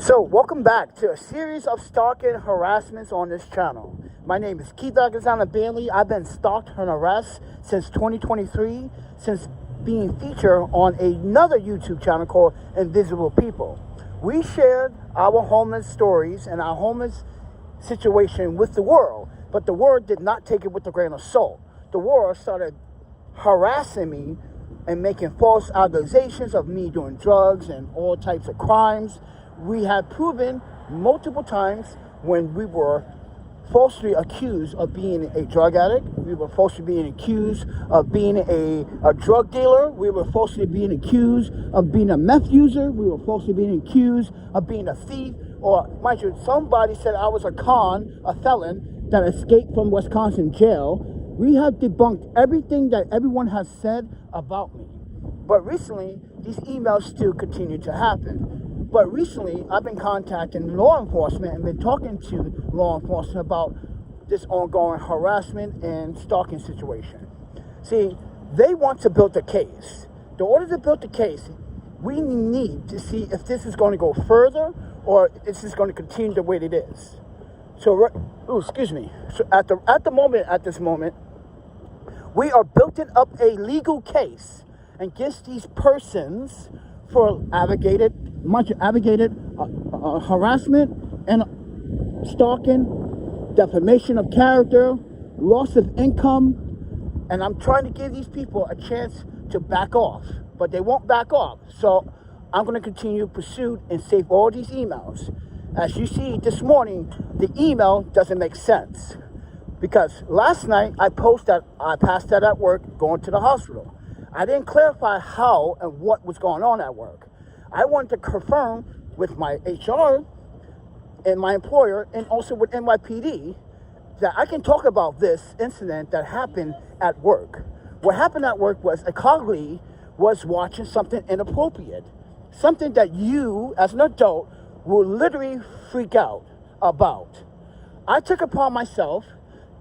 So, welcome back to a series of stalking harassments on this channel. My name is Keith Alexander Bailey. I've been stalked and harassed since 2023, since being featured on another YouTube channel called Invisible People. We shared our homeless stories and our homeless situation with the world, but the world did not take it with a grain of salt. The world started harassing me and making false accusations of me doing drugs and all types of crimes. We had proven multiple times when we were falsely accused of being a drug addict. We were falsely being accused of being a drug dealer. We were falsely being accused of being a meth user. We were falsely being accused of being a thief. Or, mind you, somebody said I was a felon that escaped from Wisconsin jail. We have debunked everything that everyone has said about me. But recently, these emails still continue to happen. But recently, I've been contacting law enforcement and been talking to law enforcement about this ongoing harassment and stalking situation. See, they want to build a case. In order to build the case, we need to see if this is going to go further or if this is going to continue the way it is. So, So at this moment, we are building up a legal case against these persons for advocated harassment and stalking, defamation of character, loss of income, and I'm trying to give these people a chance to back off, but they won't back off. So I'm going to continue to pursue and save all these emails. As you see this morning, the email doesn't make sense because last night I passed that at work going to the hospital. I didn't clarify how and what was going on at work. I wanted to confirm with my HR and my employer and also with NYPD that I can talk about this incident that happened at work. What happened at work was a colleague was watching something inappropriate, something that you as an adult will literally freak out about. I took upon myself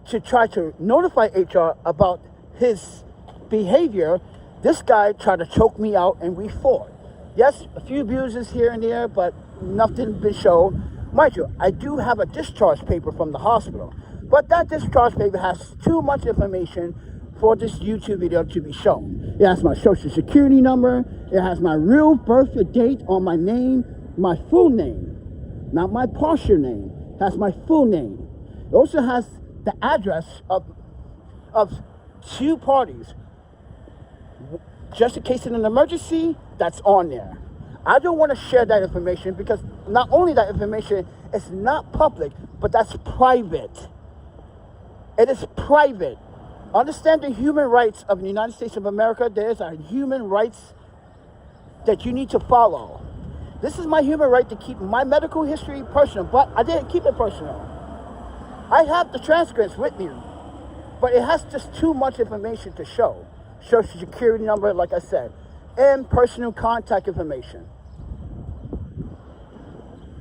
to try to notify HR about his behavior. This guy tried to choke me out and we fought. Yes, a few abuses here and there, but nothing been shown. Mind you, I do have a discharge paper from the hospital, but that discharge paper has too much information for this YouTube video to be shown. It has my social security number, it has my real birth date on my name, my full name, not my partial name, it has my full name. It also has the address of two parties. Just in case of an emergency, that's on there. I don't want to share that information because not only that information is not public, but that's private. It is private. Understand the human rights of the United States of America. There is a human rights that you need to follow. This is my human right to keep my medical history personal, but I didn't keep it personal. I have the transcripts with me, but it has just too much information to show. Social security number, like I said, and personal contact information.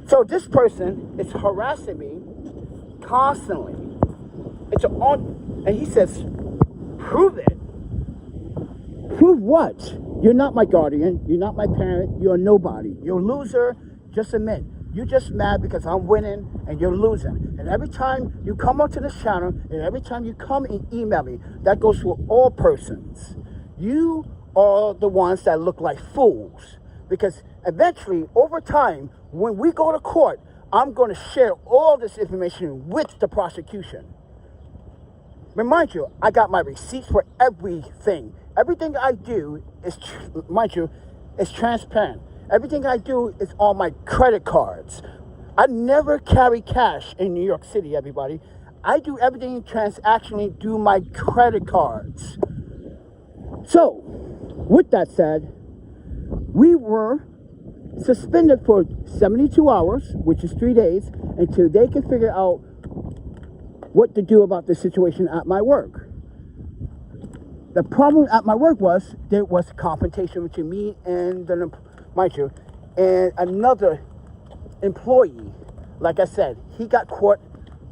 So this person is harassing me constantly. And he says, prove it. Prove what? You're not my guardian. You're not my parent. You're nobody. You're a loser. Just admit. You're just mad because I'm winning and you're losing. And every time you come onto this channel and every time you come and email me, that goes for all persons. You are the ones that look like fools. Because eventually, over time, when we go to court, I'm going to share all this information with the prosecution. Remind you, I got my receipts for everything. Everything I do is, is transparent. Everything I do is on my credit cards. I never carry cash in New York City, everybody. I do everything transactionally through my credit cards. So, with that said, we were suspended for 72 hours, which is 3 days, until they can figure out what to do about the situation at my work. The problem at my work was there was confrontation between me and and another employee. Like I said, he got caught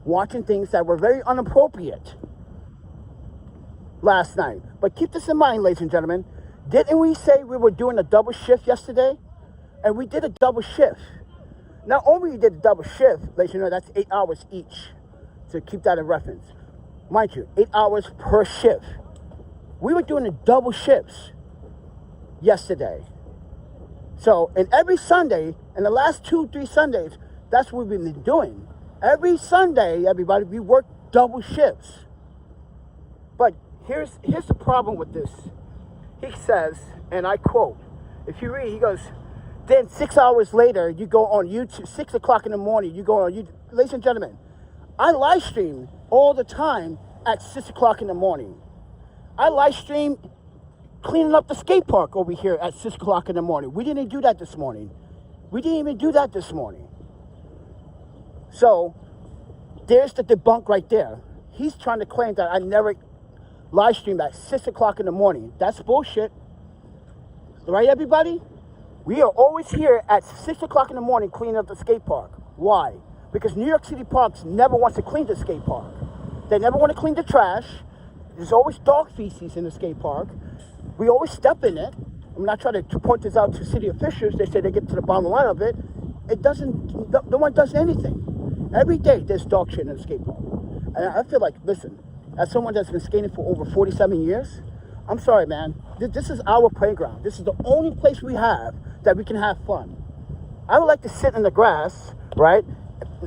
watching things that were very inappropriate last night. But keep this in mind, ladies and gentlemen. Didn't we say we were doing a double shift yesterday? And we did a double shift. Not only did the double shift, let you know that's 8 hours each, to keep that in reference. Mind you, 8 hours per shift. We were doing the double shifts yesterday. So, and every Sunday, in the last 2-3 Sundays, that's what we've been doing. Every Sunday, everybody, we work double shifts. But here's the problem with this. He says, and I quote, if you read, he goes, then 6 hours later, you go on YouTube, 6 o'clock in the morning, you go on YouTube. Ladies and gentlemen, I live stream all the time at 6 o'clock in the morning. I live stream cleaning up the skate park over here at 6 o'clock in the morning. We didn't do that this morning. We didn't even do that this morning. So, there's the debunk right there. He's trying to claim that I never live stream at 6 o'clock in the morning. That's bullshit. Right, everybody? We are always here at 6 o'clock in the morning cleaning up the skate park. Why? Because New York City Parks never wants to clean the skate park. They never want to clean the trash. There's always dog feces in the skate park. We always step in it. I'm not trying to point this out to city officials. They say they get to the bottom line of it. It doesn't, no one does anything. Every day there's dog shit in the skate park. And I feel like, listen, as someone that's been skating for over 47 years, I'm sorry, man. This is our playground. This is the only place we have that we can have fun. I would like to sit in the grass, right,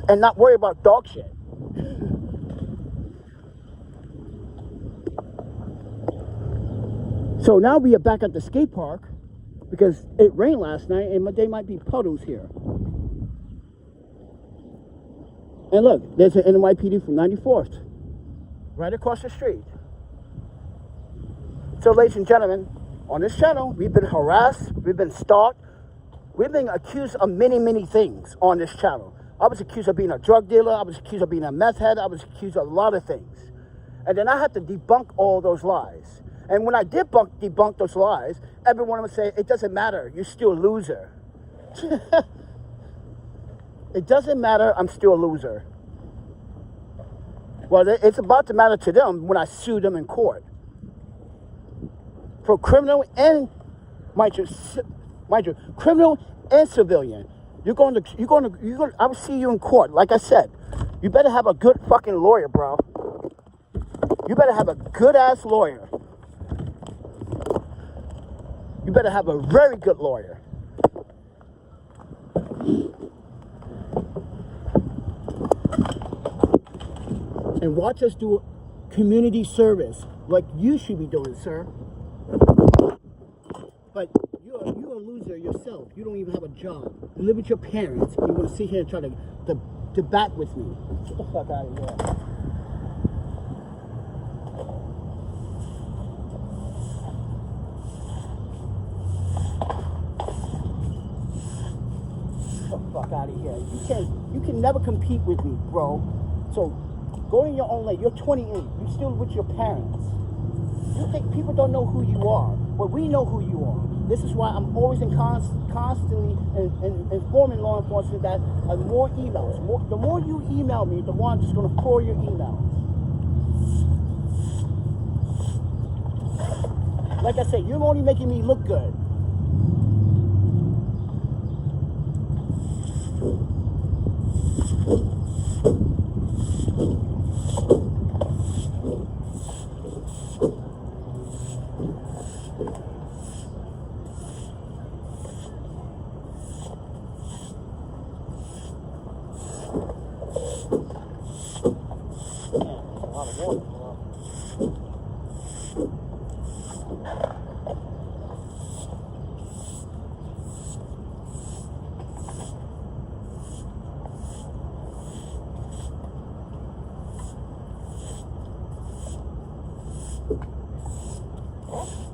and not worry about dog shit. So now we are back at the skate park because it rained last night and there might be puddles here. And look, there's an NYPD from 94th right across the street. So ladies and gentlemen, on this channel, we've been harassed, we've been stalked, we've been accused of many, many things on this channel. I was accused of being a drug dealer, I was accused of being a meth head, I was accused of a lot of things. And then I had to debunk all those lies. And when I did debunk those lies, everyone would say, it doesn't matter, you're still a loser. It doesn't matter, I'm still a loser. Well, it's about to matter to them when I sue them in court. For criminal and, mind you, criminal and civilian. I will see you in court. Like I said, you better have a good fucking lawyer, bro. You better have a good ass lawyer. You better have a very good lawyer. And watch us do community service like you should be doing, sir. But you're a loser yourself. You don't even have a job. You live with your parents. And you want to sit here and try to bat with me. Get the fuck out of here. Fuck out of here. You can never compete with me, bro. So go in your own lane. You're 28. You're still with your parents. You think people don't know who you are, but we know who you are. This is why I'm always constantly informing law enforcement that more emails. The more you email me, the more I'm just going to pour your emails. Like I said, you're only making me look good.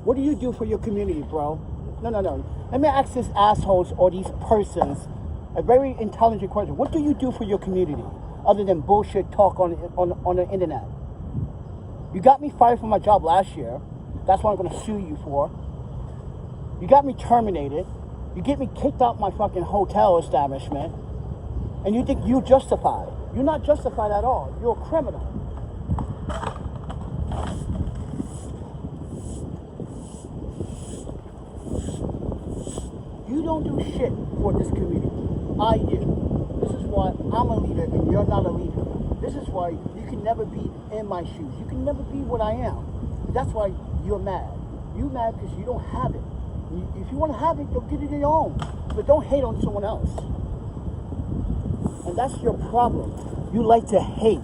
What do you do for your community, bro? No. Let me ask these assholes or these persons a very intelligent question. What do you do for your community other than bullshit talk on the internet? You got me fired from my job last year. That's what I'm going to sue you for. You got me terminated. You get me kicked out my fucking hotel establishment. And you think you're justified. You're not justified at all. You're a criminal. You don't do shit for this community. I do. This is why I'm a leader and you're not a leader. This is why you can never be in my shoes. You can never be what I am. That's why you're mad. You're mad because you don't have it. If you want to have it, you'll get it on your own. But don't hate on someone else. And that's your problem. You like to hate.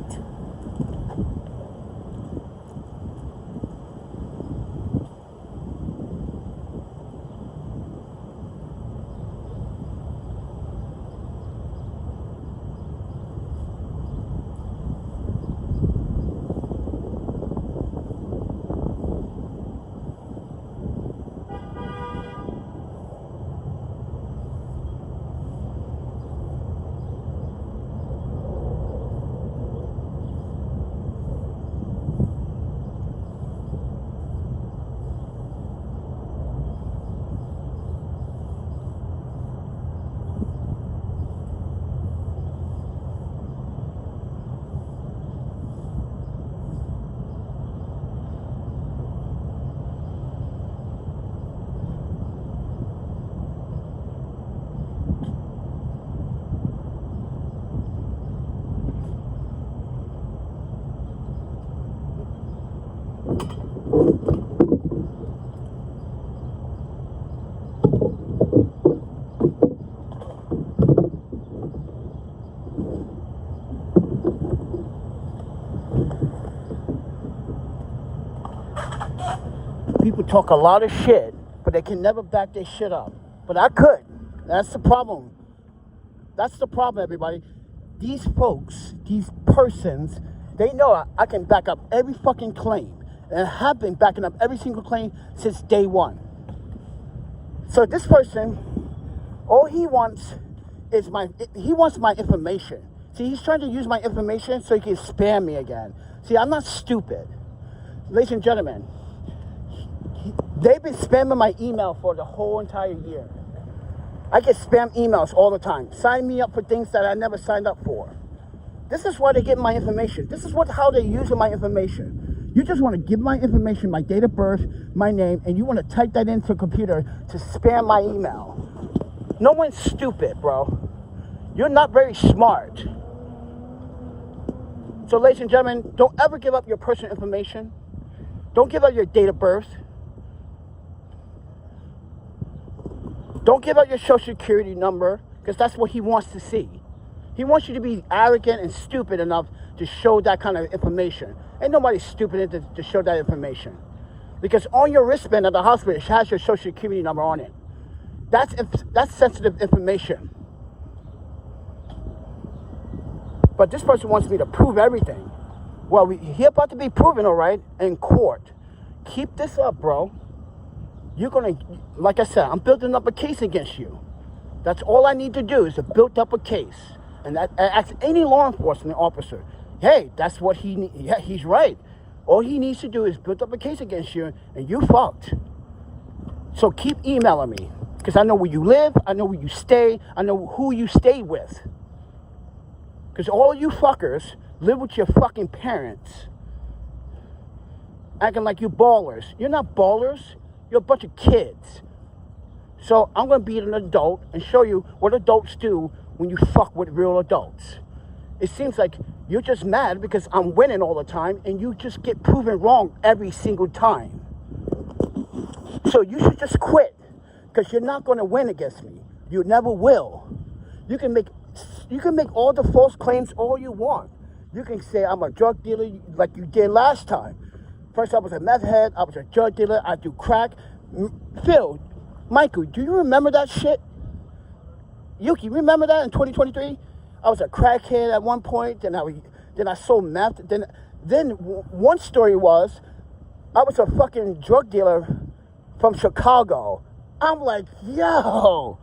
People talk a lot of shit, but they can never back their shit up. But I could. That's the problem. That's the problem, everybody. These folks, these persons, they know I can back up every fucking claim. And I have been backing up every single claim since day one. So this person, all he wants is my information. See, he's trying to use my information so he can spam me again. See, I'm not stupid. Ladies and gentlemen, they've been spamming my email for the whole entire year. I get spam emails all the time. Sign me up for things that I never signed up for. This is why they get my information. This is how they're using my information. You just want to give my information, my date of birth, my name, and you want to type that into a computer to spam my email. No one's stupid, bro. You're not very smart. So, ladies and gentlemen, don't ever give up your personal information. Don't give up your date of birth. Don't give out your social security number, because that's what he wants to see. He wants you to be arrogant and stupid enough to show that kind of information. Ain't nobody stupid enough to show that information. Because on your wristband at the hospital, it has your social security number on it. That's sensitive information. But this person wants me to prove everything. Well, he about to be proven, all right, in court. Keep this up, bro. You're going to, like I said, I'm building up a case against you. That's all I need to do is to build up a case. And ask any law enforcement officer, hey, that's what he needs. Yeah, he's right. All he needs to do is build up a case against you, and you fucked. So keep emailing me, because I know where you live, I know where you stay, I know who you stay with. Because all you fuckers live with your fucking parents, acting like you ballers. You're not ballers. You're a bunch of kids. So I'm going to be an adult and show you what adults do when you fuck with real adults. It seems like you're just mad because I'm winning all the time and you just get proven wrong every single time. So you should just quit, because you're not going to win against me. You never will. You can make all the false claims all you want. You can say I'm a drug dealer like you did last time. First I was a meth head, I was a drug dealer, I do crack. Phil, Michael, do you remember that shit? Yuki, remember that in 2023? I was a crackhead at one point, then I sold meth. Then one story was, I was a fucking drug dealer from Chicago. I'm like, yo,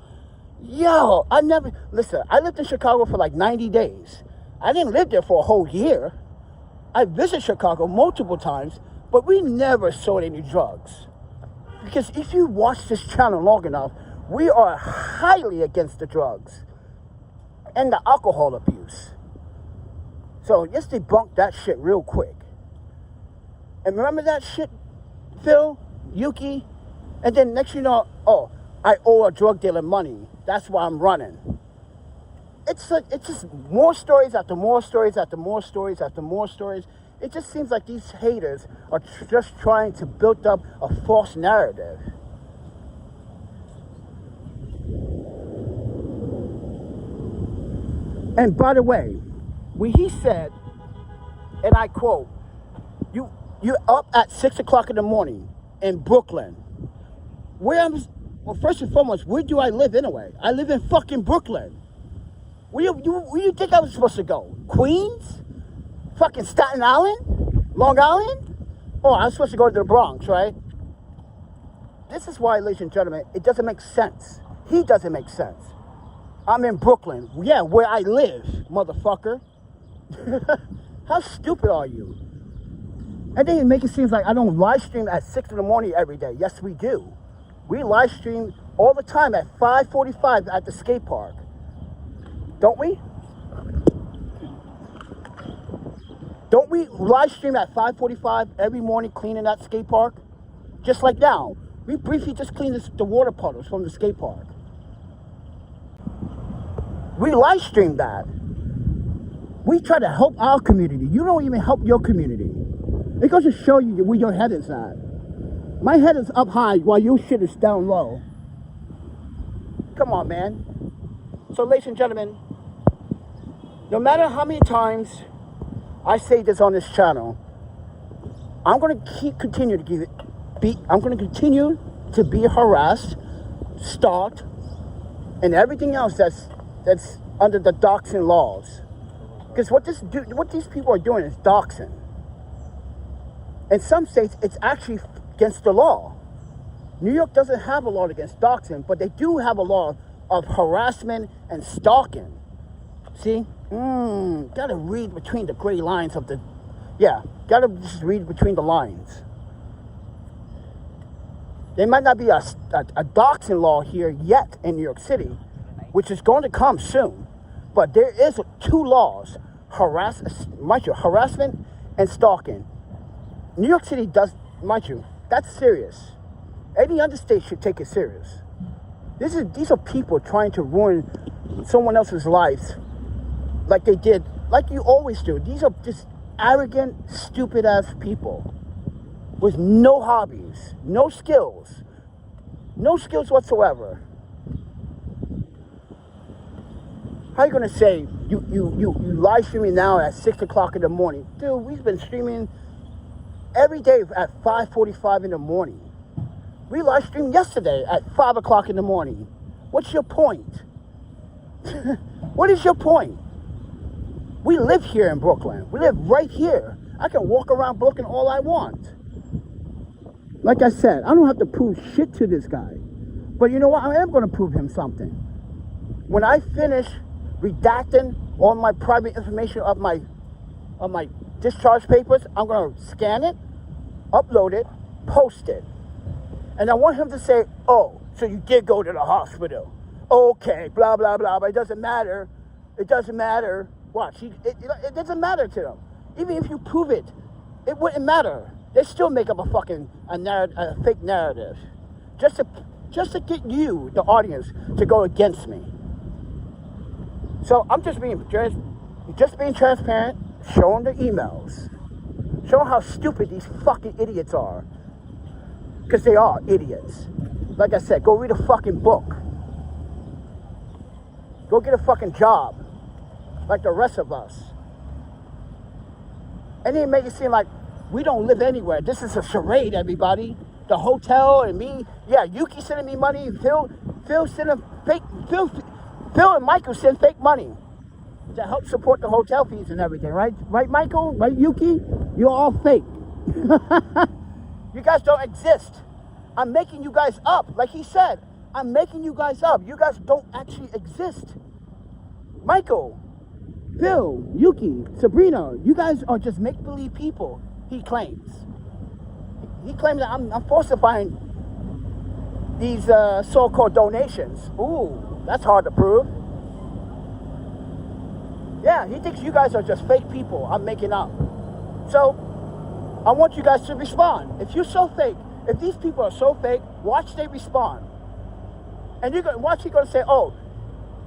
I lived in Chicago for like 90 days. I didn't live there for a whole year. I visited Chicago multiple times, but we never sold any drugs. Because if you watch this channel long enough, we are highly against the drugs and the alcohol abuse. So let's debunk that shit real quick. And remember that shit, Phil, Yuki? And then next you know, oh, I owe a drug dealer money. That's why I'm running. it's like, it's just more stories after more stories after more stories after more stories. It just seems like these haters are just trying to build up a false narrative. And by the way, when he said, and I quote, you're up at 6 o'clock in the morning in Brooklyn. Well, first and foremost, where do I live anyway? I live in fucking Brooklyn. Where you think I was supposed to go? Queens? Fucking Staten Island? Long Island? Oh, I was supposed to go to the Bronx, right? This is why, ladies and gentlemen, it doesn't make sense. He doesn't make sense. I'm in Brooklyn. Yeah, where I live, motherfucker. How stupid are you? And then you make it seem like I don't live stream at 6 in the morning every day. Yes, we do. We live stream all the time at 5:45 at the skate park. Don't we? Don't we live stream at 5:45 every morning cleaning that skate park? Just like now. We briefly just cleaned the water puddles from the skate park. We live stream that. We try to help our community. You don't even help your community. It goes to show you where your head is at. My head is up high while your shit is down low. Come on, man. So, ladies and gentlemen, no matter how many times I say this on this channel, I'm going to continue to be harassed, stalked, and everything else that's under the doxing laws. Because what these people are doing is doxing. In some states, it's actually against the law. New York doesn't have a law against doxing, but they do have a law of harassment and stalking. See? Gotta read between the gray lines of the... Yeah, gotta just read between the lines. There might not be a doxing law here yet in New York City, which is going to come soon. But there is 2 laws, harassment and stalking. New York City does, mind you, that's serious. Any other state should take it serious. These are people trying to ruin someone else's lives like they did, like you always do. These are just arrogant, stupid-ass people with no hobbies, no skills whatsoever. How you gonna say you live streaming now at 6 o'clock in the morning? Dude, we've been streaming every day at 5:45 in the morning. We live streamed yesterday at 5 o'clock in the morning. What's your point? What is your point? We live here in Brooklyn. We live right here. I can walk around Brooklyn all I want. Like I said, I don't have to prove shit to this guy. But you know what? I am going to prove him something. When I finish redacting all my private information of my discharge papers, I'm going to scan it, upload it, post it. And I want him to say, oh, so you did go to the hospital. Okay, blah, blah, blah, but it doesn't matter. It doesn't matter. Watch, it doesn't matter to them. Even if you prove it, it wouldn't matter. They still make up a fake narrative. Just to get you, the audience, to go against me. So I'm just being transparent, showing the emails. Showing how stupid these fucking idiots are. Because they are idiots. Like I said, go read a fucking book. Go get a fucking job. Like the rest of us. And then make it seem like we don't live anywhere. This is a charade, everybody. The hotel and me. Yeah, Yuki sending me money. Phil sending fake. Phil and Michael send fake money to help support the hotel fees and everything, right? Right, Michael? Right, Yuki? You're all fake. You guys don't exist. I'm making you guys up. Like he said, I'm making you guys up. You guys don't actually exist. Michael, Phil, Yuki, Sabrina, you guys are just make-believe people, he claims. He claims that I'm falsifying these so-called donations. Ooh, that's hard to prove. Yeah, he thinks you guys are just fake people I'm making up. So, I want you guys to respond. If you're so fake, if these people are so fake, watch they respond. And you're going to watch, you're going to say, oh,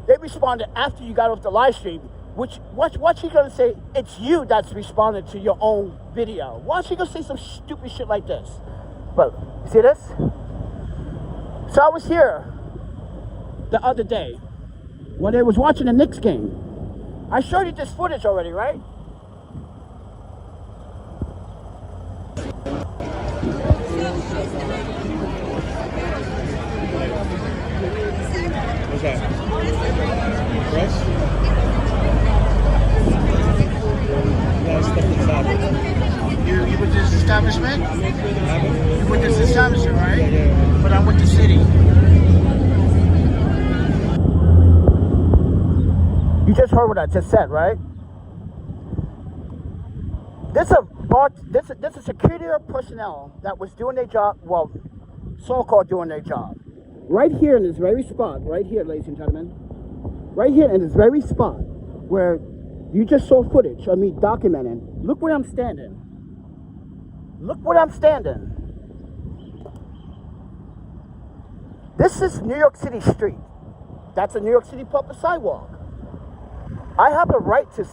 They responded after you got off the live stream, which, what's she gonna say? It's you that's responded to your own video. Why is she gonna say some stupid shit like this? But, you see this? So I was here the other day when they was watching the Knicks game. I showed you this footage already, right? What's that? Fresh? Yeah, stuff inside. You with this establishment? You with this establishment, right? Yeah. But I'm with the city. You just heard what I just said, right? This is security personnel that was doing their job, well, so-called doing their job. Right here in this very spot, right here, ladies and gentlemen, right here in this very spot where you just saw footage of me documenting. Look where I'm standing. Look where I'm standing. This is New York City street. That's a New York City public sidewalk. I have the right to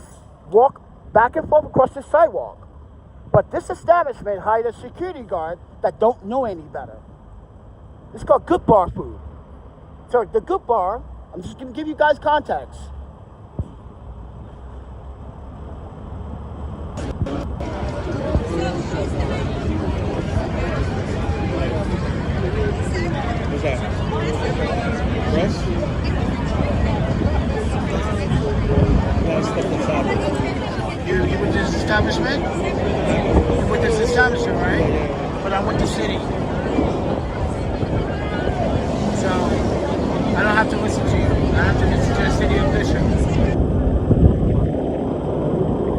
walk back and forth across this sidewalk. But this establishment hired a security guard that don't know any better. It's called Good Bar Food. So the Good Bar, I'm just gonna give you guys context. What's that? Fresh? Yeah, stuff inside. You with this establishment? You with this establishment, right? But I'm with the city. So I don't have to listen to you. I have to listen to a city official.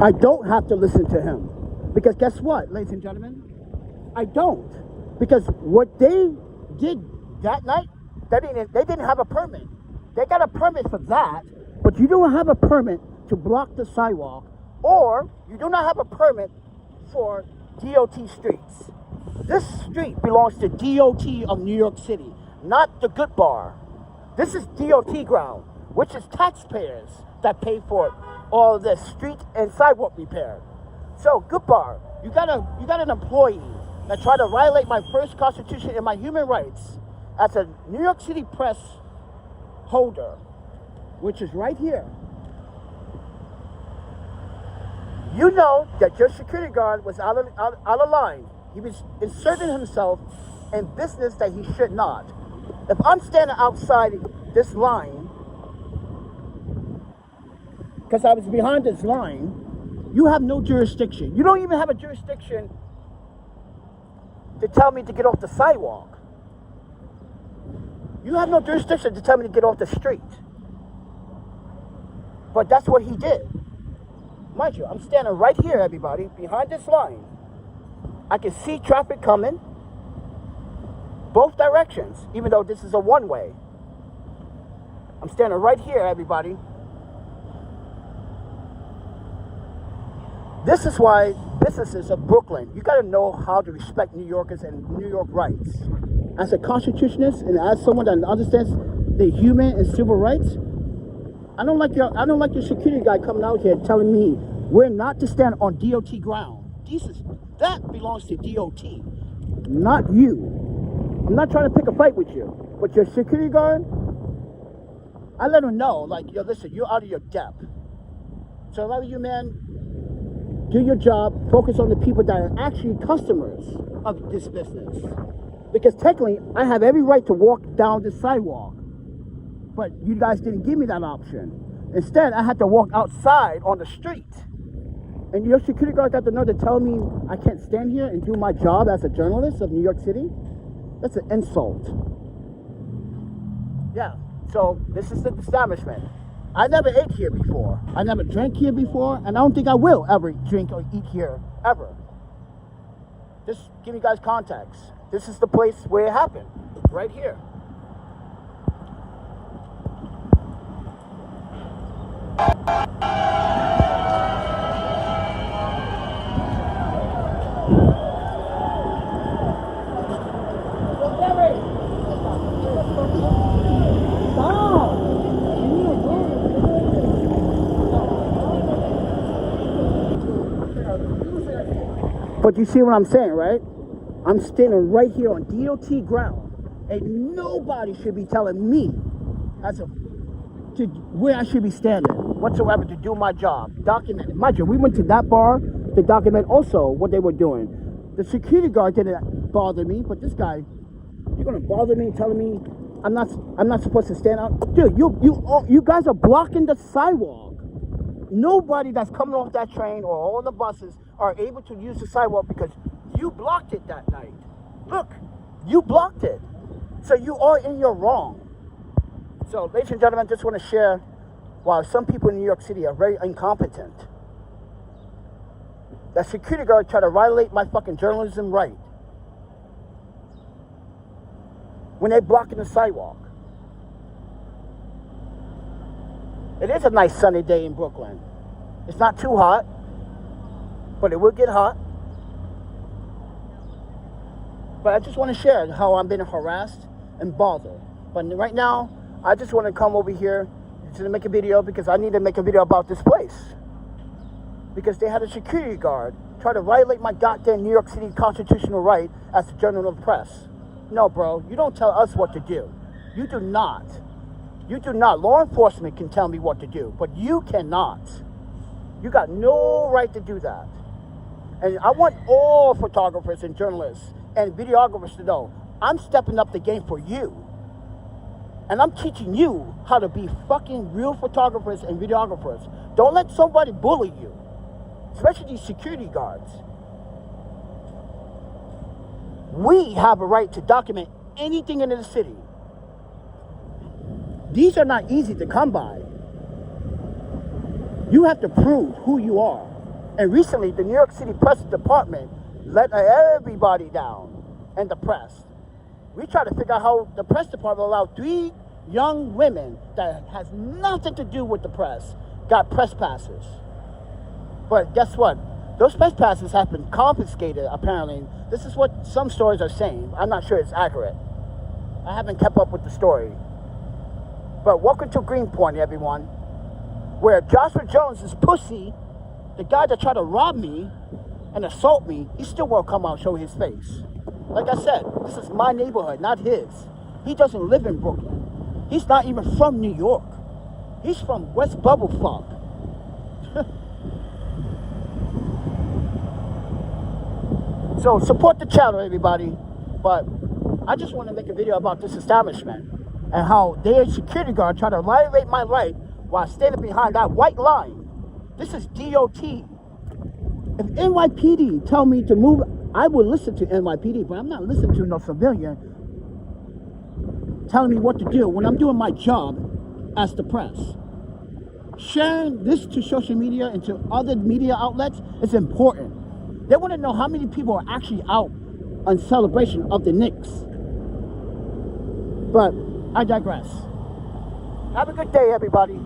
I don't have to listen to him. Because guess what, ladies and gentlemen? I don't. Because what they did that night, they didn't have a permit. They got a permit for that, but you don't have a permit to block the sidewalk, or you do not have a permit for DOT streets. This street belongs to DOT of New York City, not the Good Bar. This is DOT ground, which is taxpayers that pay for all this street and sidewalk repair. So, Good Bar, you got an employee that tried to violate my first constitution and my human rights as a New York City press holder, which is right here. You know that your security guard was out of line. He was inserting himself in business that he should not. If I'm standing outside this line, because I was behind this line, you have no jurisdiction. You don't even have a jurisdiction to tell me to get off the sidewalk. You have no jurisdiction to tell me to get off the street. But that's what he did. Mind you, I'm standing right here, everybody, behind this line. I can see traffic coming both directions, even though this is a one-way. I'm standing right here, everybody. This is why businesses of Brooklyn, you got to know how to respect New Yorkers and New York rights. As a constitutionist and as someone that understands the human and civil rights, I don't like your security guy coming out here telling me we're not to stand on DOT ground. That belongs to DOT, not you. I'm not trying to pick a fight with you, but your security guard, I let him know, like, yo, listen, you're out of your depth. So a lot of you, man, do your job, focus on the people that are actually customers of this business. Because technically, I have every right to walk down the sidewalk. But you guys didn't give me that option. Instead, I had to walk outside on the street. And your security guard got the nerve to tell me I can't stand here and do my job as a journalist of New York City? That's an insult. Yeah, so this is the establishment. I never ate here before. I never drank here before, and I don't think I will ever drink or eat here, ever. Just give you guys context. This is the place where it happened, right here. Stop! But you see what I'm saying, right? I'm standing right here on DOT ground, and nobody should be telling me where I should be standing whatsoever to do my job. Document it. Mind you, we went to that bar to document also what they were doing. The security guard didn't bother me, but this guy, you're gonna bother me telling me I'm not supposed to stand out? Dude, you guys are blocking the sidewalk. Nobody that's coming off that train or all the buses are able to use the sidewalk because you blocked it that night. Look, you blocked it. So you are in your wrong. So, ladies and gentlemen, I just want to share why some people in New York City are very incompetent. That security guard tried to violate my fucking journalism right when they're blocking the sidewalk. It is a nice sunny day in Brooklyn. It's not too hot, but it will get hot. But I just want to share how I'm being harassed and bothered. But right now, I just want to come over here to make a video because I need to make a video about this place. Because they had a security guard try to violate my goddamn New York City constitutional right as the journal of the press. No, bro, you don't tell us what to do. You do not. You do not. Law enforcement can tell me what to do, but you cannot. You got no right to do that. And I want all photographers and journalists and videographers to know I'm stepping up the game for you. And I'm teaching you how to be fucking real photographers and videographers. Don't let somebody bully you, especially these security guards. We have a right to document anything in the city. These are not easy to come by. You have to prove who you are. And recently, the New York City Press Department let everybody down, and the press. We try to figure out how the press department allowed 3 young women that has nothing to do with the press got press passes. But guess what? Those press passes have been confiscated, apparently. This is what some stories are saying. I'm not sure it's accurate. I haven't kept up with the story. But welcome to Greenpoint, everyone, where Joshua Jones's pussy, the guy that tried to rob me and assault me, he still won't come out and show his face. Like I said, this is my neighborhood, not his. He doesn't live in Brooklyn. He's not even from New York. He's from West Bubblefuck. So support the channel, everybody. But I just want to make a video about this establishment and how their security guard tried to violate my right while standing behind that white line. This is DOT. If NYPD tell me to move, I will listen to NYPD, but I'm not listening to no civilian telling me what to do when I'm doing my job as the press. Sharing this to social media and to other media outlets is important. They want to know how many people are actually out on celebration of the Knicks. But I digress. Have a good day, everybody.